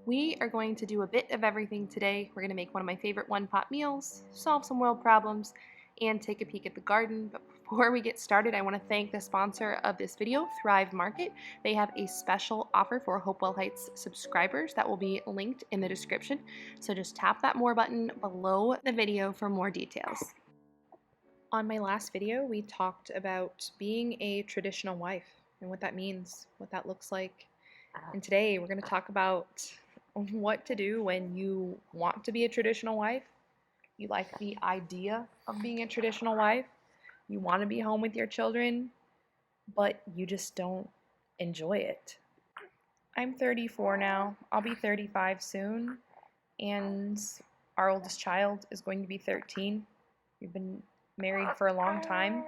We are going to do a bit of everything today. We're going to make one of my favorite one-pot meals, solve some world problems, and take a peek at the garden. But before we get started, I want to thank the sponsor of this video, Thrive Market. They have a special offer for Hopewell Heights subscribers that will be linked in the description. So just tap that more button below the video for more details. On my last video, we talked about being a traditional wife and what that means, what that looks like. And today we're going to talk about what to do when you want to be a traditional wife, you like the idea of being a traditional wife, you want to be home with your children, but you just don't enjoy it. I'm 34 now, I'll be 35 soon, and our oldest child is going to be 13. We've been married for a long time,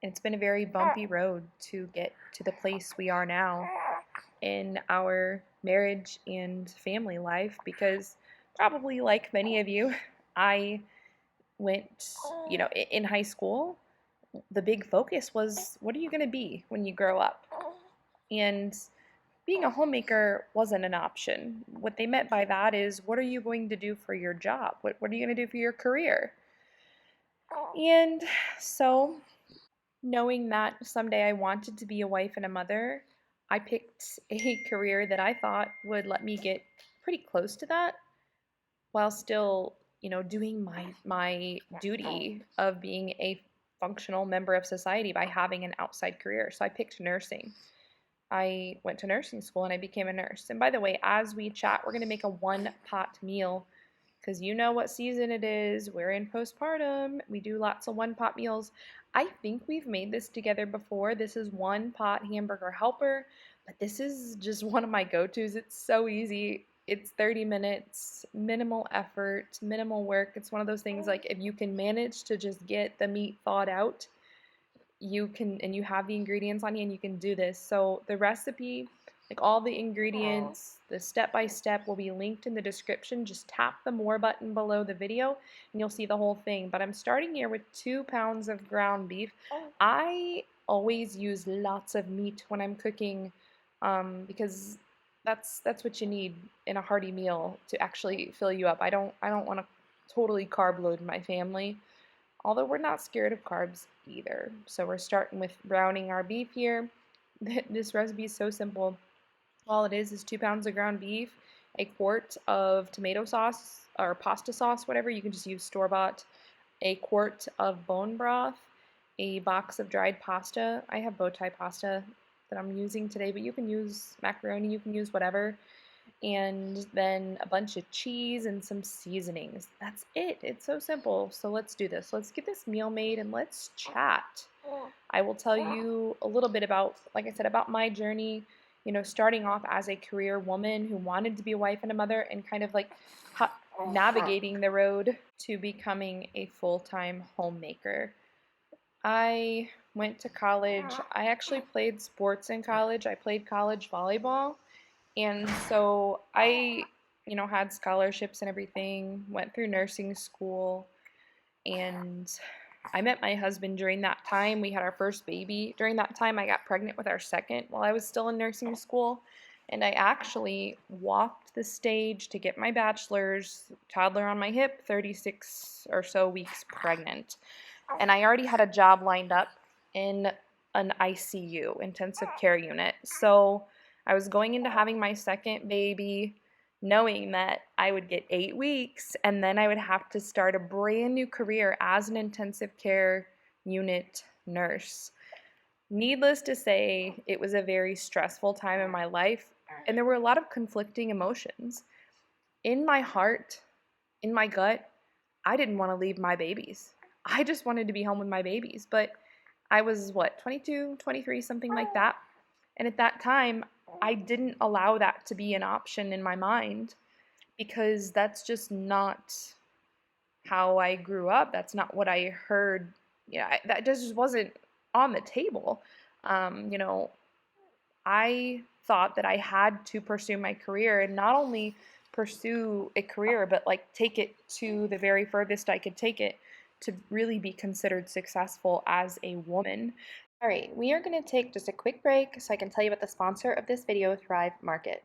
and it's been a very bumpy road to get to the place we are now in our marriage and family life, because probably like many of you, I went, in high school, the big focus was, what are you going to be when you grow up? And being a homemaker wasn't an option. What they meant by that is, what are you going to do for your job? What are you going to do for your career? And so, knowing that someday I wanted to be a wife and a mother, I picked a career that I thought would let me get pretty close to that while still, doing my duty of being a functional member of society by having an outside career. So I picked nursing. I went to nursing school and I became a nurse. And by the way, as we chat, we're going to make a one-pot meal because you know what season it is. We're in postpartum. We do lots of one-pot meals. I think we've made this together before. This is one-pot hamburger helper, but this is just one of my go-tos. It's so easy. It's 30 minutes, minimal effort, minimal work. It's one of those things, like, if you can manage to just get the meat thawed out, you can, and you have the ingredients on you, and you can do this. So the recipe, like all the ingredients, the step-by-step will be linked in the description. Just tap the more button below the video and you'll see the whole thing. But I'm starting here with 2 pounds of ground beef. I always use lots of meat when I'm cooking, because that's what you need in a hearty meal to actually fill you up. I don't want to totally carb load my family, although we're not scared of carbs either. So we're starting with browning our beef here. This recipe is so simple. All it is 2 pounds of ground beef, a quart of tomato sauce or pasta sauce, whatever. You can just use store-bought, a quart of bone broth, a box of dried pasta. I have bow tie pasta that I'm using today, but you can use macaroni, you can use whatever. And then a bunch of cheese and some seasonings. That's it. It's so simple. So let's do this. Let's get this meal made and let's chat. I will tell you a little bit about, like I said, about my journey, starting off as a career woman who wanted to be a wife and a mother, and kind of like navigating the road to becoming a full-time homemaker. I went to college. I actually played sports in college. I played college volleyball. And so I, had scholarships and everything, went through nursing school, and I met my husband during that time. We had our first baby. During that time, I got pregnant with our second while I was still in nursing school. And I actually walked the stage to get my bachelor's, toddler on my hip, 36 or so weeks pregnant. And I already had a job lined up in an ICU, intensive care unit. So I was going into having my second baby knowing that I would get 8 weeks and then I would have to start a brand new career as an intensive care unit nurse. Needless to say, it was a very stressful time in my life, and there were a lot of conflicting emotions. In my heart, in my gut, I didn't want to leave my babies. I just wanted to be home with my babies, but I was, 22, 23, something like that. And at that time, I didn't allow that to be an option in my mind, because that's just not how I grew up. That's not what I heard. That just wasn't on the table. I thought that I had to pursue my career, and not only pursue a career, but like take it to the very furthest I could take it to really be considered successful as a woman. All right, we are going to take just a quick break so I can tell you about the sponsor of this video, Thrive Market.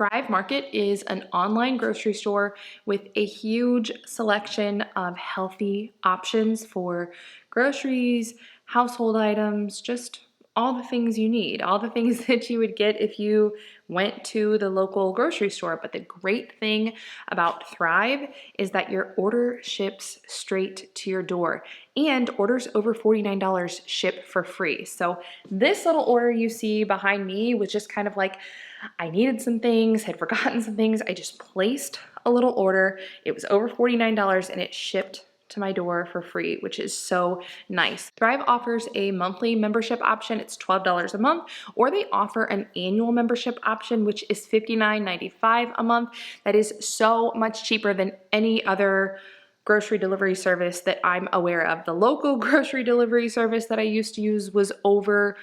Thrive Market is an online grocery store with a huge selection of healthy options for groceries, household items, just all the things you need, all the things that you would get if you went to the local grocery store. But the great thing about Thrive is that your order ships straight to your door, and orders over $49 ship for free. So this little order you see behind me was just kind of like, I needed some things, had forgotten some things. I just placed a little order. It was over $49 and it shipped to my door for free, which is so nice. Thrive offers a monthly membership option. It's $12 a month, or they offer an annual membership option, which is $59.95 a month. That is so much cheaper than any other grocery delivery service that I'm aware of. The local grocery delivery service that I used to use was over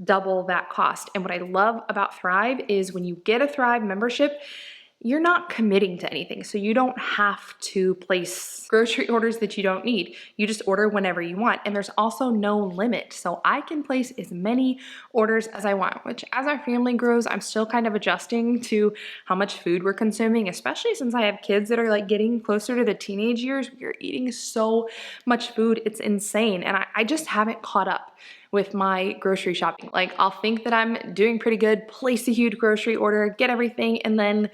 double that cost. And what I love about Thrive is when you get a Thrive membership, you're not committing to anything. So you don't have to place grocery orders that you don't need. You just order whenever you want. And there's also no limit. So I can place as many orders as I want, which as our family grows, I'm still kind of adjusting to how much food we're consuming, especially since I have kids that are like getting closer to the teenage years. We're eating so much food. It's insane. And I just haven't caught up with my grocery shopping. Like, I'll think that I'm doing pretty good, place a huge grocery order, get everything, and then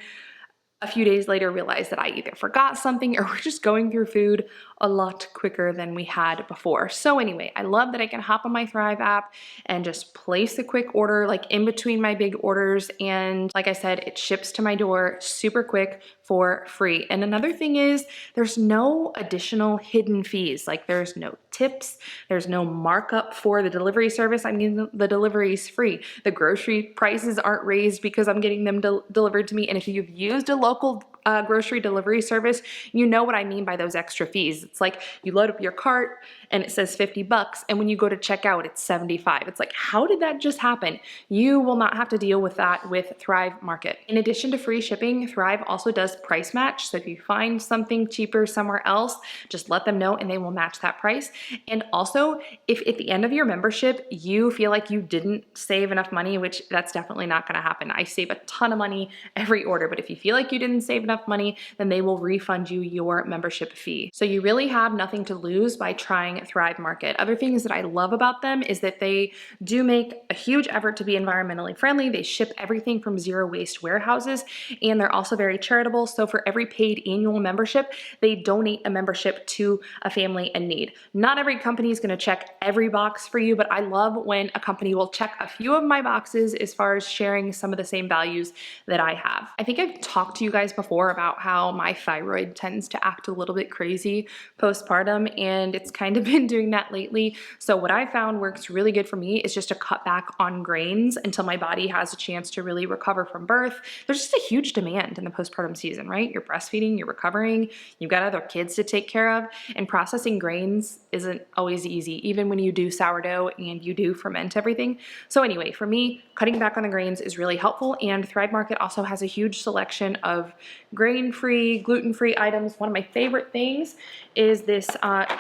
a few days later realize that I either forgot something or we're just going through food a lot quicker than we had before. So anyway, I love that I can hop on my Thrive app and just place a quick order like in between my big orders. And like I said, it ships to my door super quick for free. And another thing is there's no additional hidden fees. Like there's no tips, there's no markup for the delivery service. I mean, the delivery is free. The grocery prices aren't raised because I'm getting them delivered to me. And if you've used a local grocery delivery service, you know what I mean by those extra fees. It's like you load up your cart and it says 50 bucks, and when you go to checkout, it's 75. It's like, how did that just happen? You will not have to deal with that with Thrive Market. In addition to free shipping, Thrive also does price match. So if you find something cheaper somewhere else, just let them know and they will match that price. And also, if at the end of your membership, you feel like you didn't save enough money, which that's definitely not gonna happen. I save a ton of money every order, but if you feel like you didn't save enough money, then they will refund you your membership fee. So you really have nothing to lose by trying Thrive Market. Other things that I love about them is that they do make a huge effort to be environmentally friendly. They ship everything from zero waste warehouses, and they're also very charitable. So for every paid annual membership, they donate a membership to a family in need. Not every company is going to check every box for you, but I love when a company will check a few of my boxes as far as sharing some of the same values that I have. I think I've talked to you guys before about how my thyroid tends to act a little bit crazy postpartum, and it's kind of been doing that lately. So what I found works really good for me is just to cut back on grains until my body has a chance to really recover from birth. There's just a huge demand in the postpartum season, right? You're breastfeeding, you're recovering, you've got other kids to take care of, and processing grains isn't always easy, even when you do sourdough and you do ferment everything. So anyway, for me, cutting back on the grains is really helpful, and Thrive Market also has a huge selection of grain-free, gluten-free items. One of my favorite things is this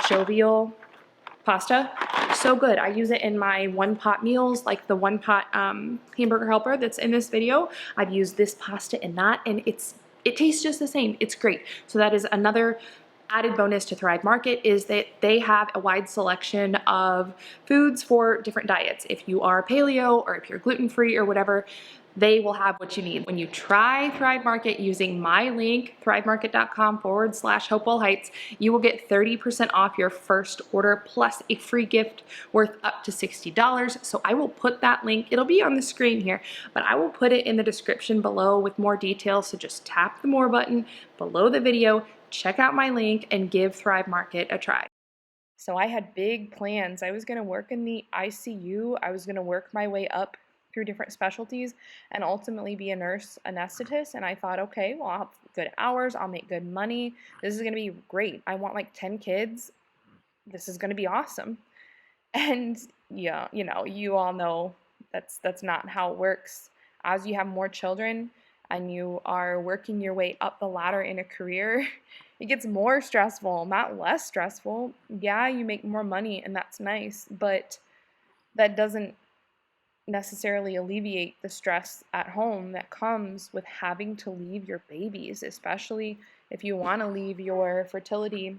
jovial pasta. So good. I use it in my one-pot meals, like the one-pot hamburger helper that's in this video. I've used this pasta in that, and it tastes just the same. It's great. So that is another added bonus to Thrive Market, is that they have a wide selection of foods for different diets. If you are paleo or if you're gluten-free or whatever, they will have what you need. When you try Thrive Market using my link, thrivemarket.com/Hopewell Heights, you will get 30% off your first order plus a free gift worth up to $60. So I will put that link, it'll be on the screen here, but I will put it in the description below with more details. So just tap the more button below the video, check out my link, and give Thrive Market a try. So I had big plans. I was gonna work in the ICU. I was gonna work my way up through different specialties and ultimately be a nurse anesthetist. And I thought, okay, well, I'll have good hours, I'll make good money. This is gonna be great. I want like 10 kids. This is gonna be awesome. And yeah, you all know that's not how it works. As you have more children and you are working your way up the ladder in a career, it gets more stressful, not less stressful. Yeah, you make more money and that's nice, but that doesn't necessarily alleviate the stress at home that comes with having to leave your babies, especially if you want to leave your fertility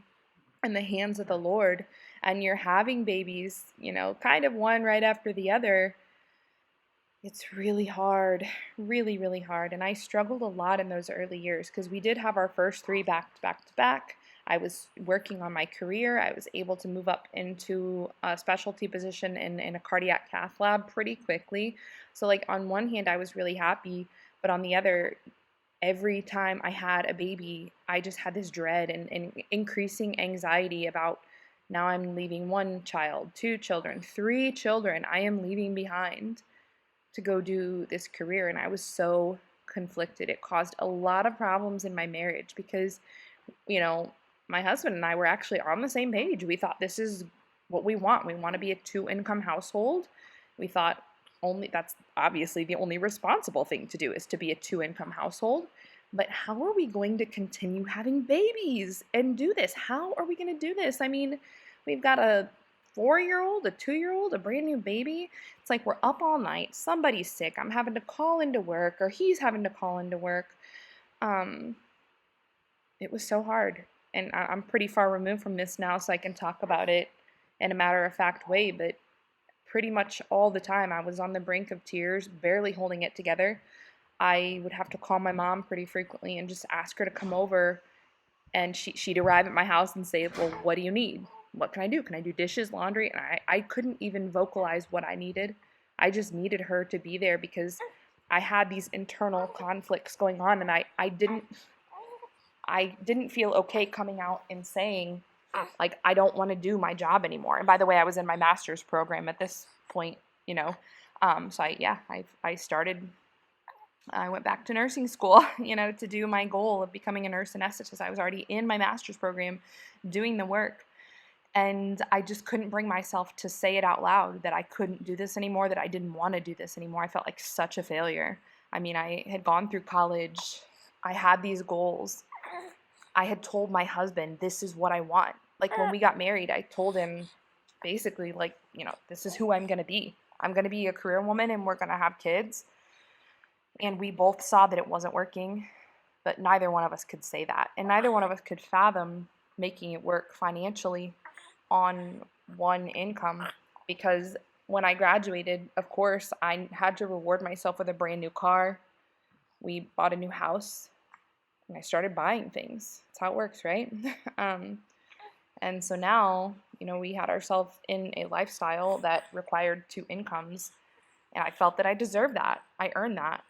in the hands of the Lord and you're having babies, kind of one right after the other. It's really hard, really, really hard. And I struggled a lot in those early years because we did have our first three back to back to back. I was working on my career. I was able to move up into a specialty position in a cardiac cath lab pretty quickly. So, like, on one hand, I was really happy, but on the other, every time I had a baby, I just had this dread and increasing anxiety about now I'm leaving one child, two children, three children I am leaving behind to go do this career. And I was so conflicted. It caused a lot of problems in my marriage because, my husband and I were actually on the same page. We thought this is what we want. We want to be a two-income household. We thought that's obviously the only responsible thing to do is to be a two-income household. But how are we going to continue having babies and do this? How are we going to do this? I mean, we've got a 4-year-old, a 2-year-old, a brand new baby. It's like we're up all night. Somebody's sick. I'm having to call into work, or he's having to call into work. It was so hard. And I'm pretty far removed from this now, so I can talk about it in a matter-of-fact way. But pretty much all the time, I was on the brink of tears, barely holding it together. I would have to call my mom pretty frequently and just ask her to come over. And she'd arrive at my house and say, well, what do you need? What can I do? Can I do dishes, laundry? And I couldn't even vocalize what I needed. I just needed her to be there because I had these internal conflicts going on, and I didn't feel okay coming out and saying, like, I don't want to do my job anymore. And by the way, I was in my master's program at this point, so I went back to nursing school, to do my goal of becoming a nurse anesthetist. I was already in my master's program doing the work. And I just couldn't bring myself to say it out loud that I couldn't do this anymore, that I didn't want to do this anymore. I felt like such a failure. I mean, I had gone through college. I had these goals. I had told my husband, this is what I want. Like, when we got married, I told him basically, like, this is who I'm going to be. I'm going to be a career woman and we're going to have kids. And we both saw that it wasn't working, but neither one of us could say that. And neither one of us could fathom making it work financially on one income, because when I graduated, of course, I had to reward myself with a brand new car. We bought a new house, and I started buying things. That's how it works, right? And so now, we had ourselves in a lifestyle that required two incomes, and I felt that I deserved that. I earned that.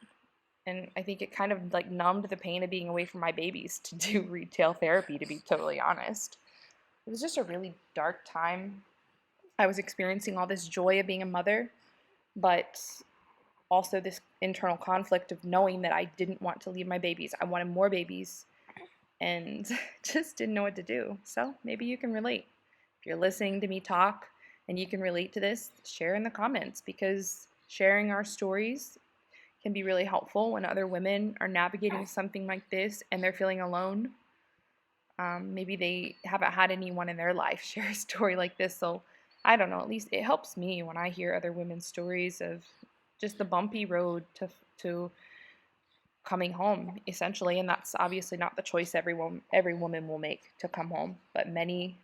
And I think it kind of like numbed the pain of being away from my babies to do retail therapy, to be totally honest. It was just a really dark time. I was experiencing all this joy of being a mother, but also this internal conflict of knowing that I didn't want to leave my babies. I wanted more babies and just didn't know what to do. So maybe you can relate. If you're listening to me talk and you can relate to this, share in the comments, because sharing our stories can be really helpful when other women are navigating something like this and they're feeling alone. Maybe they haven't had anyone in their life share a story like this, so I don't know, at least it helps me when I hear other women's stories of just the bumpy road to coming home, essentially. And that's obviously not the choice every woman will make, to come home, but many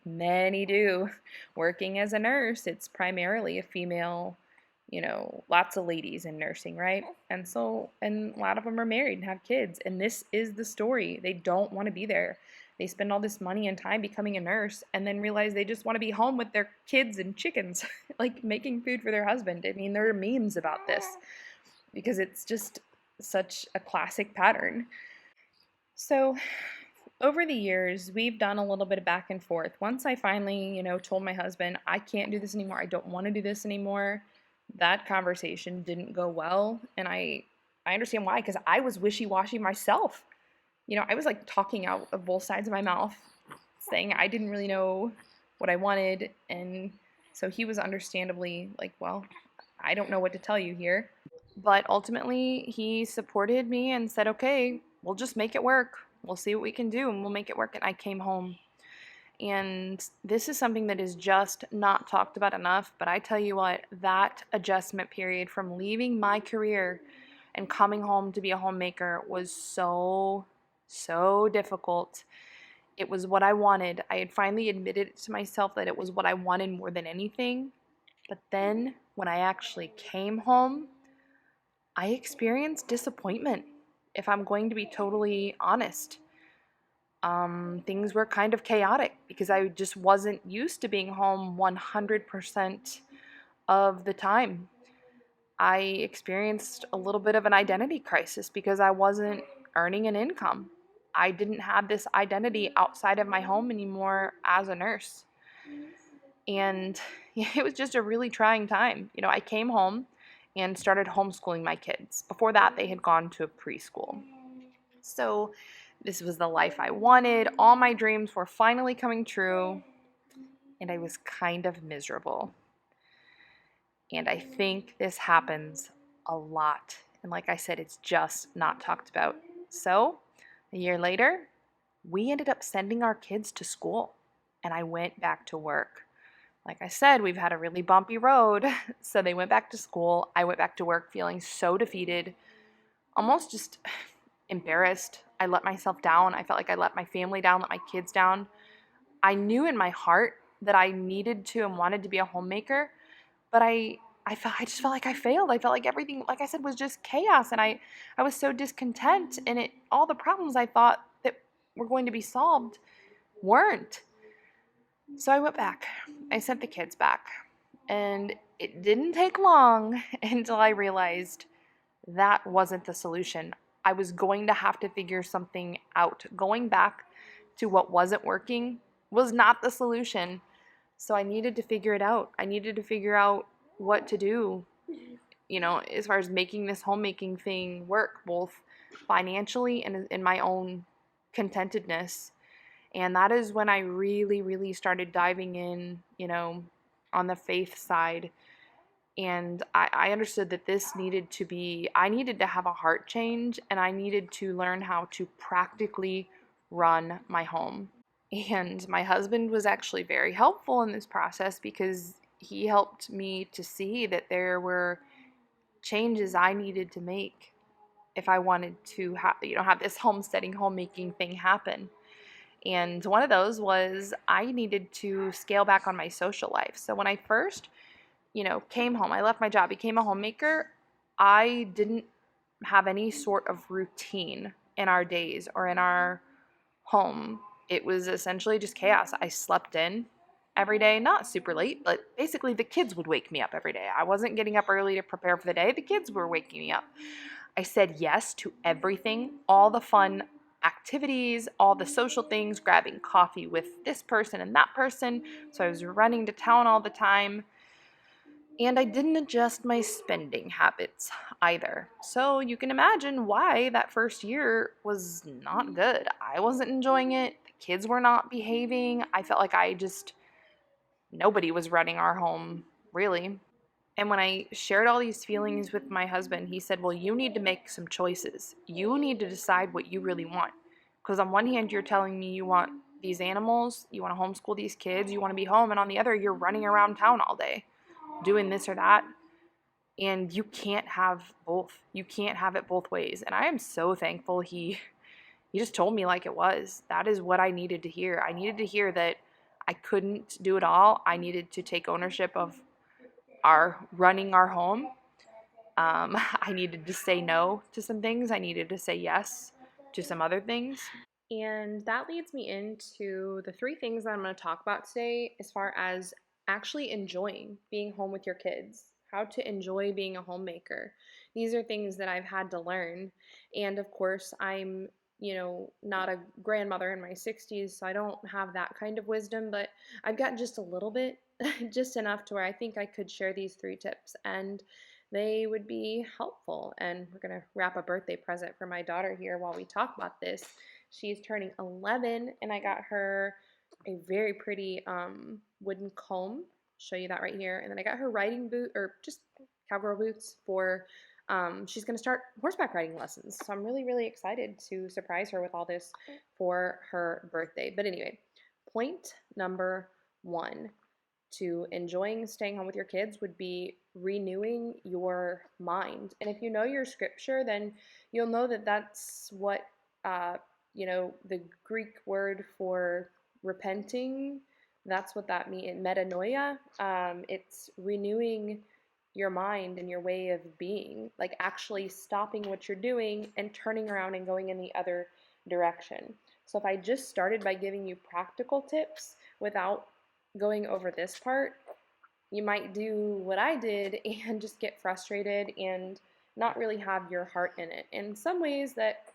do. Working as a nurse, it's primarily a female, lots of ladies in nursing, right? And a lot of them are married and have kids, and this is the story. They don't want to be there. They spend all this money and time becoming a nurse and then realize they just want to be home with their kids and chickens, like making food for their husband. I mean, there are memes about this because it's just such a classic pattern. So over the years, we've done a little bit of back and forth. Once I finally, told my husband, I can't do this anymore. I don't want to do this anymore. That conversation didn't go well. And I understand why, because I was wishy-washy myself. I was like talking out of both sides of my mouth, saying I didn't really know what I wanted. And so he was understandably like, well, I don't know what to tell you here. But ultimately, he supported me and said, okay, we'll just make it work. We'll see what we can do and we'll make it work. And I came home. And this is something that is just not talked about enough. But I tell you what, that adjustment period from leaving my career and coming home to be a homemaker was so difficult. It was what I wanted. I had finally admitted to myself that it was what I wanted more than anything. But then when I actually came home, I experienced disappointment, if I'm going to be totally honest. Things were kind of chaotic because I just wasn't used to being home 100% of the time. I experienced a little bit of an identity crisis because I wasn't earning an income. I didn't have this identity outside of my home anymore as a nurse. And it was just a really trying time. I came home and started homeschooling my kids. Before that, they had gone to a preschool. So this was the life I wanted. All my dreams were finally coming true, and I was kind of miserable. And I think this happens a lot. And like I said, it's just not talked about. So a year later, we ended up sending our kids to school, and I went back to work. Like I said, we've had a really bumpy road. So they went back to school. I went back to work feeling so defeated, almost just embarrassed. I let myself down. I felt like I let my family down, let my kids down. I knew in my heart that I needed to and wanted to be a homemaker, but I just felt like I failed. I felt like everything, like I said, was just chaos, and I was so discontent, and all the problems I thought that were going to be solved weren't. So I went back. I sent the kids back, and it didn't take long until I realized that wasn't the solution. I was going to have to figure something out. Going back to what wasn't working was not the solution. So I needed to figure it out. I needed to figure out what to do, as far as making this homemaking thing work, both financially and in my own contentedness. And that is when I really started diving in, on the faith side. And I understood that I needed to have a heart change, and I needed to learn how to practically run my home. And my husband was actually very helpful in this process because he helped me to see that there were changes I needed to make if I wanted to have this homesteading, homemaking thing happen. And one of those was I needed to scale back on my social life. So when I first came home, I left my job, became a homemaker, I didn't have any sort of routine in our days or in our home. It was essentially just chaos. I slept in every day, not super late, but basically the kids would wake me up every day. I wasn't getting up early to prepare for the day. The kids were waking me up. I said yes to everything, all the fun activities, all the social things, grabbing coffee with this person and that person. So I was running to town all the time. And I didn't adjust my spending habits either. So you can imagine why that first year was not good. I wasn't enjoying it. The kids were not behaving. I felt like nobody was running our home, really. And when I shared all these feelings with my husband, he said, well, you need to make some choices. You need to decide what you really want. Because on one hand, you're telling me you want these animals, you want to homeschool these kids, you want to be home. And on the other, you're running around town all day doing this or that. And you can't have both. You can't have it both ways. And I am so thankful he just told me like it was. That is what I needed to hear. I needed to hear that I couldn't do it all. I needed to take ownership of our running our home. I needed to say no to some things. I needed to say yes to some other things. And that leads me into the three things that I'm going to talk about today as far as actually enjoying being home with your kids, how to enjoy being a homemaker. These are things that I've had to learn. And of course, I'm, not a grandmother in my 60s, so I don't have that kind of wisdom, but I've got just a little bit, just enough to where I think I could share these three tips and they would be helpful. And we're going to wrap a birthday present for my daughter here while we talk about this. She's turning 11, and I got her a very pretty wooden comb. Show you that right here. And then I got her riding boot, or just cowgirl boots for, she's going to start horseback riding lessons. So I'm really excited to surprise her with all this for her birthday. But anyway, point number one to enjoying staying home with your kids would be renewing your mind. And if you know your scripture, then you'll know that that's what, the Greek word for repenting, that's what that means. Metanoia, it's renewing your mind and your way of being, like actually stopping what you're doing and turning around and going in the other direction. So if I just started by giving you practical tips without going over this part, you might do what I did and just get frustrated and not really have your heart in it. In some ways that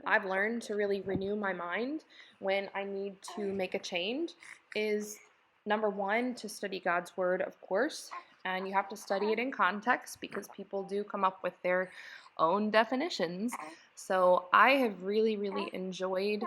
I've learned to really renew my mind when I need to make a change is number one, to study God's word, of course, and you have to study it in context because people do come up with their own definitions. So I have really, really enjoyed,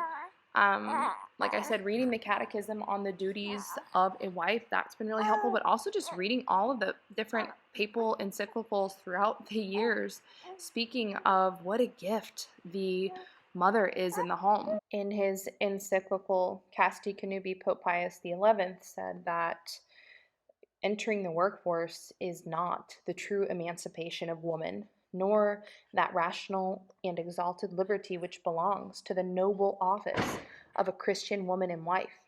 like I said, reading the catechism on the duties of a wife. That's been really helpful, but also just reading all of the different papal encyclicals throughout the years, speaking of what a gift the mother is in the home. In his encyclical Casti Connubi, Pope Pius XI said that entering the workforce is not the true emancipation of woman, nor that rational and exalted liberty which belongs to the noble office of a Christian woman and wife.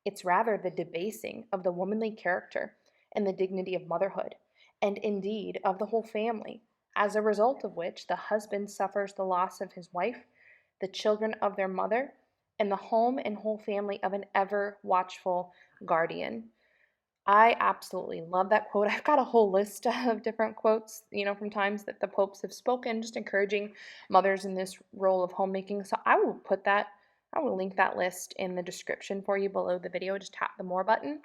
It's rather the debasing of the womanly character and the dignity of motherhood, and indeed of the whole family, as a result of which the husband suffers the loss of his wife, the children of their mother, and the home and whole family of an ever watchful guardian. I absolutely love that quote. I've got a whole list of different quotes, from times that the popes have spoken, just encouraging mothers in this role of homemaking. So I will link that list in the description for you below the video. Just tap the more button.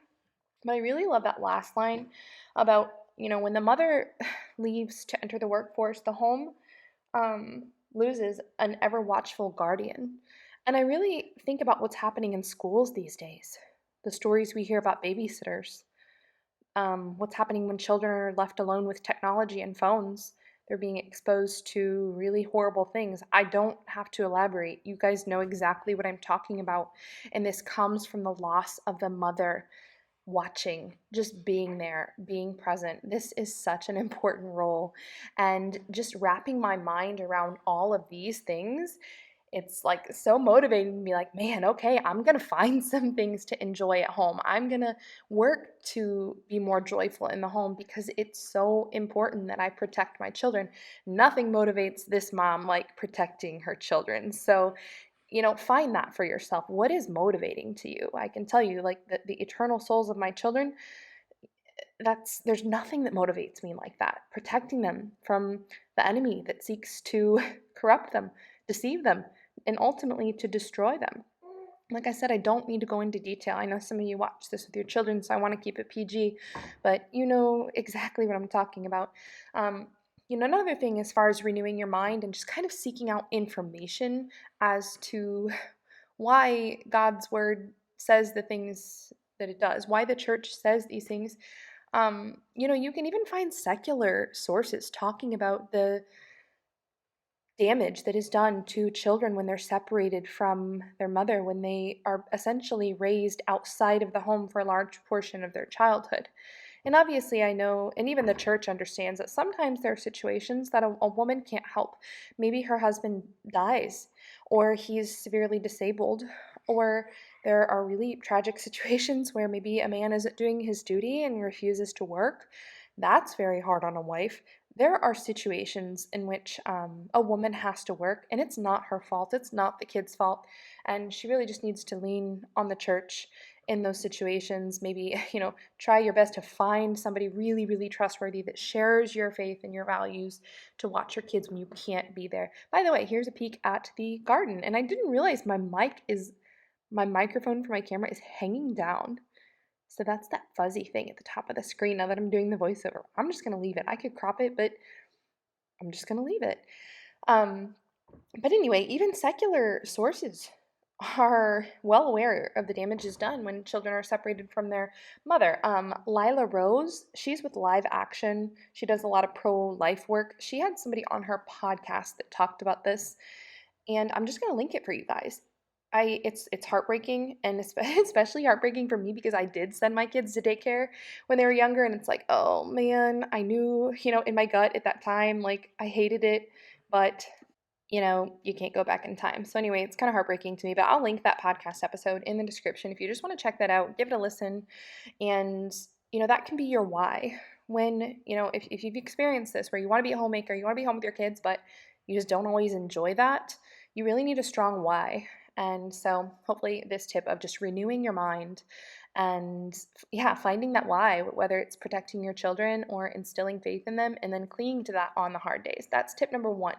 But I really love that last line about, when the mother leaves to enter the workforce, the home loses an ever watchful guardian. And I really think about what's happening in schools these days. The stories we hear about babysitters, what's happening when children are left alone with technology and phones. They're being exposed to really horrible things. I don't have to elaborate. You guys know exactly what I'm talking about. And this comes from the loss of the mother watching, just being there, being present. This is such an important role. And just wrapping my mind around all of these things, it's like so motivating to be like, man, okay, I'm going to find some things to enjoy at home. I'm going to work to be more joyful in the home because it's so important that I protect my children. Nothing motivates this mom like protecting her children. So, find that for yourself. What is motivating to you? I can tell you, like the eternal souls of my children, there's nothing that motivates me like that. Protecting them from the enemy that seeks to corrupt them, deceive them, and ultimately to destroy them. Like I said, I don't need to go into detail. I know some of you watch this with your children, so I want to keep it PG, but you know exactly what I'm talking about. Another thing as far as renewing your mind and just kind of seeking out information as to why God's word says the things that it does, why the church says these things. You can even find secular sources talking about the damage that is done to children when they're separated from their mother, when they are essentially raised outside of the home for a large portion of their childhood. And obviously, I know, and even the church understands that sometimes there are situations that a woman can't help. Maybe her husband dies, or he's severely disabled, or there are really tragic situations where maybe a man isn't doing his duty and refuses to work. That's very hard on a wife. There are situations in which a woman has to work, and it's not her fault. It's not the kid's fault. And she really just needs to lean on the church in those situations. Maybe, try your best to find somebody really, really trustworthy that shares your faith and your values to watch your kids when you can't be there. By the way, here's a peek at the garden. And I didn't realize my microphone for my camera is hanging down. So that's that fuzzy thing at the top of the screen now that I'm doing the voiceover. I'm just going to leave it. I could crop it, but I'm just going to leave it. But anyway, even secular sources are well aware of the damages done when children are separated from their mother. Lila Rose, she's with Live Action. She does a lot of pro-life work. She had somebody on her podcast that talked about this, and I'm just going to link it for you guys. It's heartbreaking, and especially heartbreaking for me because I did send my kids to daycare when they were younger, and it's like, oh man, I knew, in my gut at that time, like I hated it, but you can't go back in time. So anyway, it's kind of heartbreaking to me, but I'll link that podcast episode in the description if you just want to check that out, give it a listen. And, that can be your why. When, if you've experienced this where you want to be a homemaker, you want to be home with your kids, but you just don't always enjoy that, you really need a strong why. And so hopefully this tip of just renewing your mind and yeah, finding that why, whether it's protecting your children or instilling faith in them and then clinging to that on the hard days. That's tip number 1.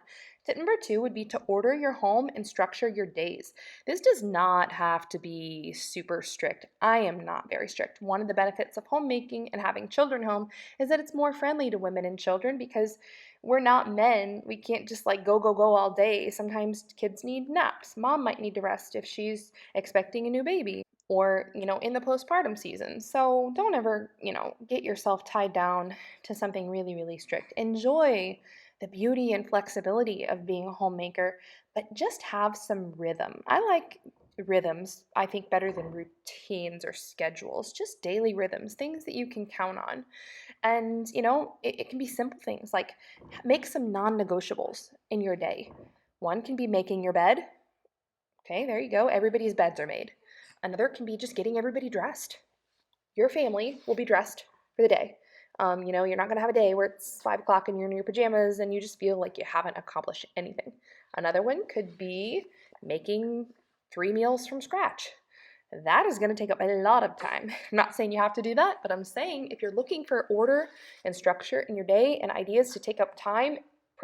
Tip number 2 would be to order your home and structure your days. This does not have to be super strict. I am not very strict. One of the benefits of homemaking and having children home is that it's more friendly to women and children because we're not men. We can't just like go all day. Sometimes kids need naps. Mom might need to rest if she's expecting a new baby or, in the postpartum season. So don't ever, get yourself tied down to something really, really strict. Enjoy the beauty and flexibility of being a homemaker, but just have some rhythm. I like rhythms, I think, better than routines or schedules, just daily rhythms, things that you can count on. And, it can be simple things like make some non negotiables in your day. One can be making your bed. Okay, there you go. Everybody's beds are made. Another can be just getting everybody dressed. Your family will be dressed for the day. You're not going to have a day where it's 5 o'clock and you're in your pajamas and you just feel like you haven't accomplished anything. Another one could be making 3 meals from scratch. That is going to take up a lot of time. I'm not saying you have to do that, but I'm saying if you're looking for order and structure in your day and ideas to take up time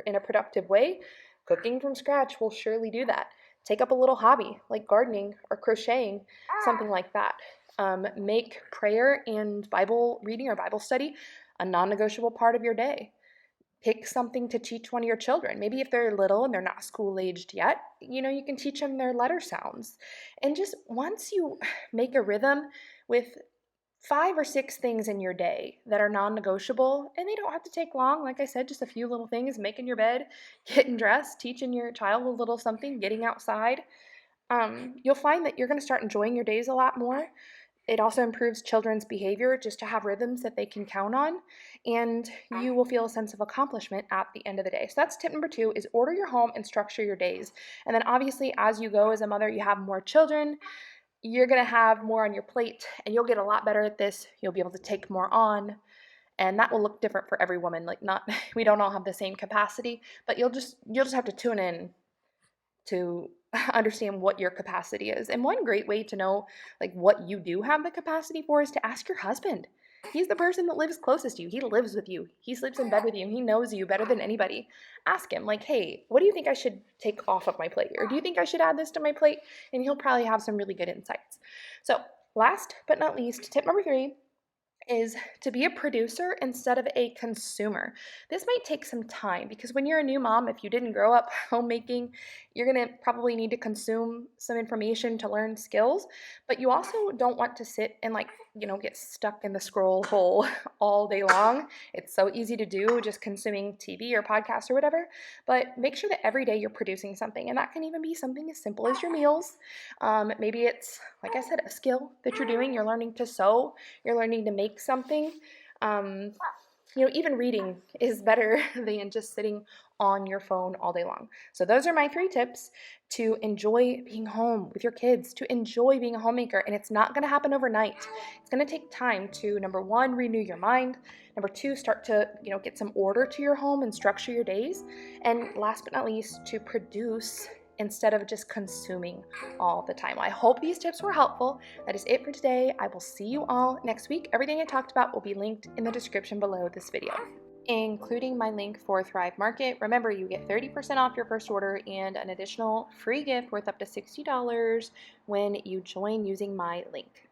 in a productive way, cooking from scratch will surely do that. Take up a little hobby like gardening or crocheting, something like that. Make prayer and Bible reading or Bible study a non-negotiable part of your day. Pick something to teach one of your children. Maybe if they're little and they're not school-aged yet, you can teach them their letter sounds. And just once you make a rhythm with 5 or 6 things in your day that are non-negotiable, and they don't have to take long, like I said, just a few little things, making your bed, getting dressed, teaching your child a little something, getting outside, you'll find that you're going to start enjoying your days a lot more. It also improves children's behavior just to have rhythms that they can count on, and you will feel a sense of accomplishment at the end of the day. So that's tip number 2 is order your home and structure your days. And then obviously as you go as a mother, you have more children, you're going to have more on your plate and you'll get a lot better at this. You'll be able to take more on, and that will look different for every woman. Like not we don't all have the same capacity, but you'll just have to tune in to understand what your capacity is. And one great way to know like what you do have the capacity for is to ask your husband. He's the person that lives closest to you. He lives with you. He sleeps in bed with you. He knows you better than anybody. Ask him like, "Hey, what do you think I should take off of my plate? Or do you think I should add this to my plate?" And he'll probably have some really good insights. So, last but not least, tip number 3 is to be a producer instead of a consumer. This might take some time because when you're a new mom, if you didn't grow up homemaking, you're going to probably need to consume some information to learn skills, but you also don't want to sit and get stuck in the scroll hole all day long. It's so easy to do just consuming TV or podcasts or whatever, but make sure that every day you're producing something, and that can even be something as simple as your meals. Maybe it's, like I said, a skill that you're doing. You're learning to sew, you're learning to make something. Um, even reading is better than just sitting on your phone all day long. So those are my 3 tips to enjoy being home with your kids, to enjoy being a homemaker. And it's not going to happen overnight. It's going to take time to, number 1, renew your mind. Number 2, start to, get some order to your home and structure your days. And last but not least, to produce instead of just consuming all the time. I hope these tips were helpful. That is it for today. I will see you all next week. Everything I talked about will be linked in the description below this video, including my link for Thrive Market. Remember, you get 30% off your first order and an additional free gift worth up to $60 when you join using my link.